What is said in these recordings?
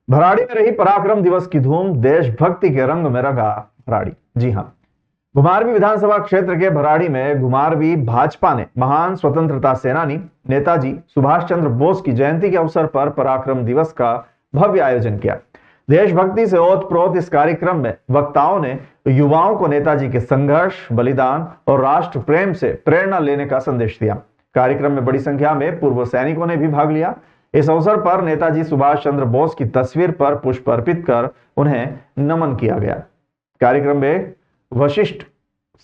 भराड़ी में रही पराक्रम दिवस की धूम, देशभक्ति के रंग में रंगा भराड़ी। जी हां, घुमारवी विधानसभा क्षेत्र के भराड़ी में घुमारवी भाजपा ने महान स्वतंत्रता सेनानी नेताजी सुभाष चंद्र बोस की जयंती के अवसर पर पराक्रम दिवस का भव्य आयोजन किया। देशभक्ति से ओतप्रोत इस कार्यक्रम में वक्ताओं ने युवाओं को नेताजी के संघर्ष, बलिदान और राष्ट्र प्रेम से प्रेरणा लेने का संदेश दिया। कार्यक्रम में बड़ी संख्या में पूर्व सैनिकों ने भी भाग लिया। इस अवसर पर नेताजी सुभाष चंद्र बोस की तस्वीर पर पुष्प अर्पित कर उन्हें नमन किया गया। कार्यक्रम में वशिष्ठ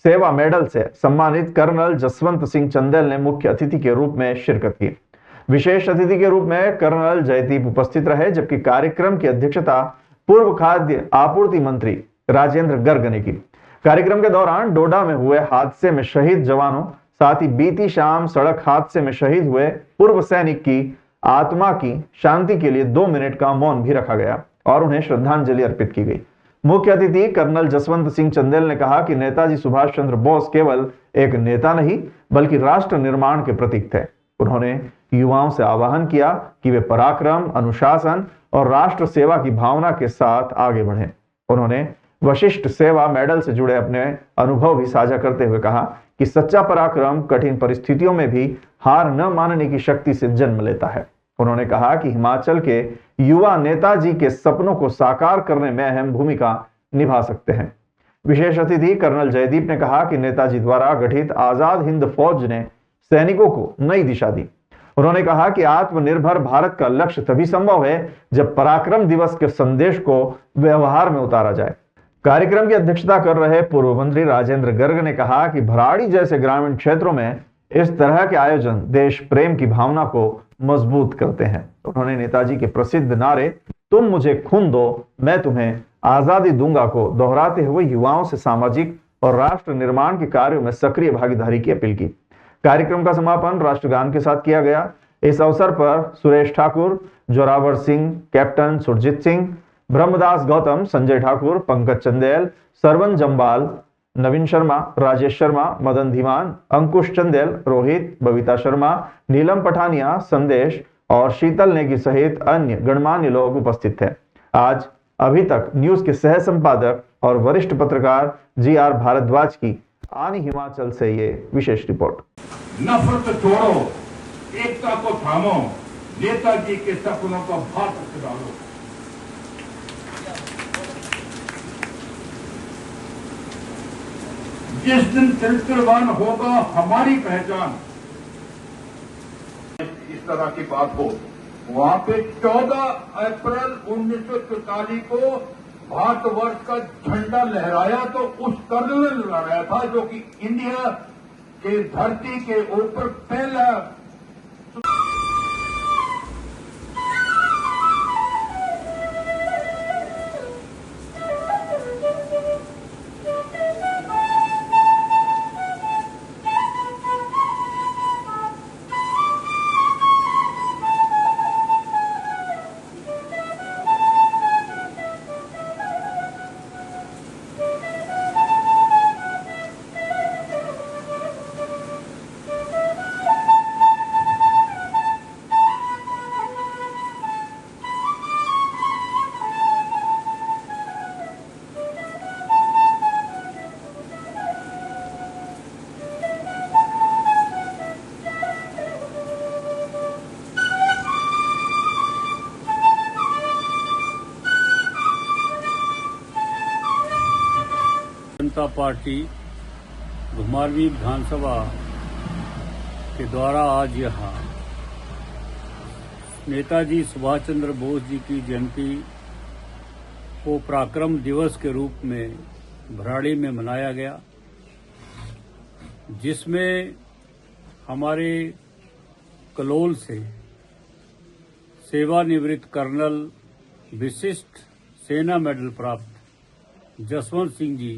सेवा मेडल से सम्मानित कर्नल जसवंत सिंह चंदेल ने मुख्य अतिथि के रूप में शिरकत की। विशेष अतिथि के रूप में कर्नल जयदीप उपस्थित रहे, जबकि कार्यक्रम की अध्यक्षता पूर्व खाद्य आपूर्ति मंत्री राजेंद्र गर्ग ने की। कार्यक्रम के दौरान डोडा में हुए हादसे में शहीद जवानों, साथ ही बीती शाम सड़क हादसे में शहीद हुए पूर्व सैनिक की आत्मा की शांति के लिए 2 मिनट का मौन भी रखा गया और उन्हें श्रद्धांजलि अर्पित की गई। मुख्य अतिथि कर्नल जसवंत सिंह चंदेल ने कहा कि नेताजी सुभाष चंद्र बोस केवल एक नेता नहीं बल्कि राष्ट्र निर्माण के प्रतीक थे। उन्होंने युवाओं से आह्वान किया कि वे पराक्रम, अनुशासन और राष्ट्र सेवा की भावना के साथ आगे बढ़ें। उन्होंने वशिष्ठ सेवा मेडल से जुड़े अपने अनुभव भी साझा करते हुए कहा कि सच्चा पराक्रम कठिन परिस्थितियों में भी हार न मानने की शक्ति से जन्म लेता है। उन्होंने कहा कि हिमाचल के युवा नेताजी के सपनों को साकार करने में अहम भूमिका निभा सकते हैं। विशेष अतिथि कर्नल जयदीप ने कहा कि नेताजी द्वारा गठित आजाद हिंद फौज ने सैनिकों को नई दिशा दी। उन्होंने कहा कि आत्मनिर्भर भारत का लक्ष्य तभी संभव है जब पराक्रम दिवस के संदेश को व्यवहार में उतारा जाए। कार्यक्रम की अध्यक्षता कर रहे पूर्व मंत्री राजेंद्र गर्ग ने कहा कि भराड़ी जैसे ग्रामीण क्षेत्रों में इस तरह के आयोजन देश प्रेम की भावना को मजबूत करते हैं। उन्होंने नेताजी के प्रसिद्ध नारे "तुम मुझे खून दो, मैं तुम्हें आजादी दूंगा" को दोहराते हुए युवाओं से सामाजिक और राष्ट्र निर्माण के कार्यों में सक्रिय भागीदारी की अपील की। कार्यक्रम का समापन राष्ट्रगान के साथ किया गया। इस अवसर पर सुरेश ठाकुर, जोरावर सिंह, कैप्टन सुरजीत सिंह, ब्रह्मदास गौतम, संजय ठाकुर, पंकज चंदेल, सरवन जम्बाल, नवीन शर्मा, राजेश शर्मा, मदन धीमान, अंकुश चंदेल, रोहित, बबीता शर्मा, नीलम पठानिया, संदेश और शीतल नेगी सहित अन्य गणमान्य लोग उपस्थित थे। आज अभी तक न्यूज के सह संपादक और वरिष्ठ पत्रकार GR भारद्वाज की आनी हिमाचल से ये विशेष रिपोर्ट। नफरत छोड़ो, एकता को थामो, नेताजी के सपनों को भारत डालो। जिस दिन चरित्रवान होगा हमारी पहचान, इस तरह की बात हो, वहां पे 14 अप्रैल 1944 को भारतवर्ष का झंडा लहराया तो उस कर्नल ने लहराया था जो कि इंडिया के धरती के ऊपर पहला जनता पार्टी घुमारवी विधानसभा के द्वारा आज यहाँ नेताजी सुभाष चंद्र बोस जी की जयंती को पराक्रम दिवस के रूप में भराड़ी में मनाया गया, जिसमें हमारे कलोल से सेवानिवृत्त कर्नल विशिष्ट सेना मेडल प्राप्त जसवंत सिंह जी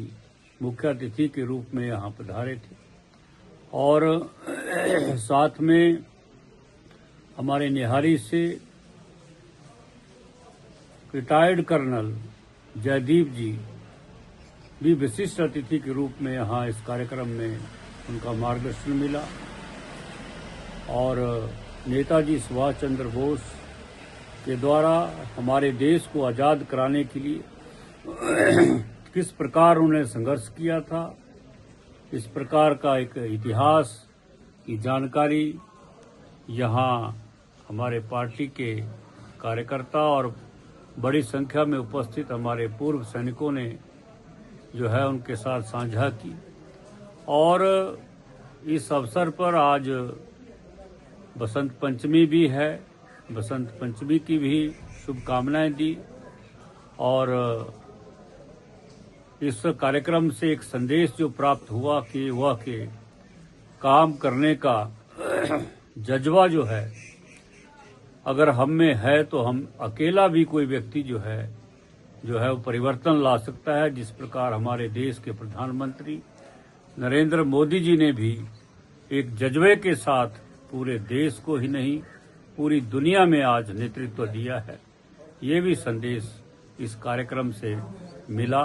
मुख्य अतिथि के रूप में यहाँ पधारे थे और साथ में हमारे निहारी से रिटायर्ड कर्नल जयदीप जी भी विशिष्ट अतिथि के रूप में यहाँ इस कार्यक्रम में उनका मार्गदर्शन मिला और नेताजी सुभाष चंद्र बोस के द्वारा हमारे देश को आज़ाद कराने के लिए किस प्रकार उन्होंने संघर्ष किया था, इस प्रकार का एक इतिहास की जानकारी यहाँ हमारे पार्टी के कार्यकर्ता और बड़ी संख्या में उपस्थित हमारे पूर्व सैनिकों ने जो है उनके साथ साझा की। और इस अवसर पर आज बसंत पंचमी भी है, बसंत पंचमी की भी शुभकामनाएं दी। और इस कार्यक्रम से एक संदेश जो प्राप्त हुआ कि वह के काम करने का जज्बा जो है अगर हम में है तो हम अकेला भी कोई व्यक्ति जो है वो परिवर्तन ला सकता है। जिस प्रकार हमारे देश के प्रधानमंत्री नरेंद्र मोदी जी ने भी एक जज्बे के साथ पूरे देश को ही नहीं पूरी दुनिया में आज नेतृत्व दिया है, ये भी संदेश इस कार्यक्रम से मिला।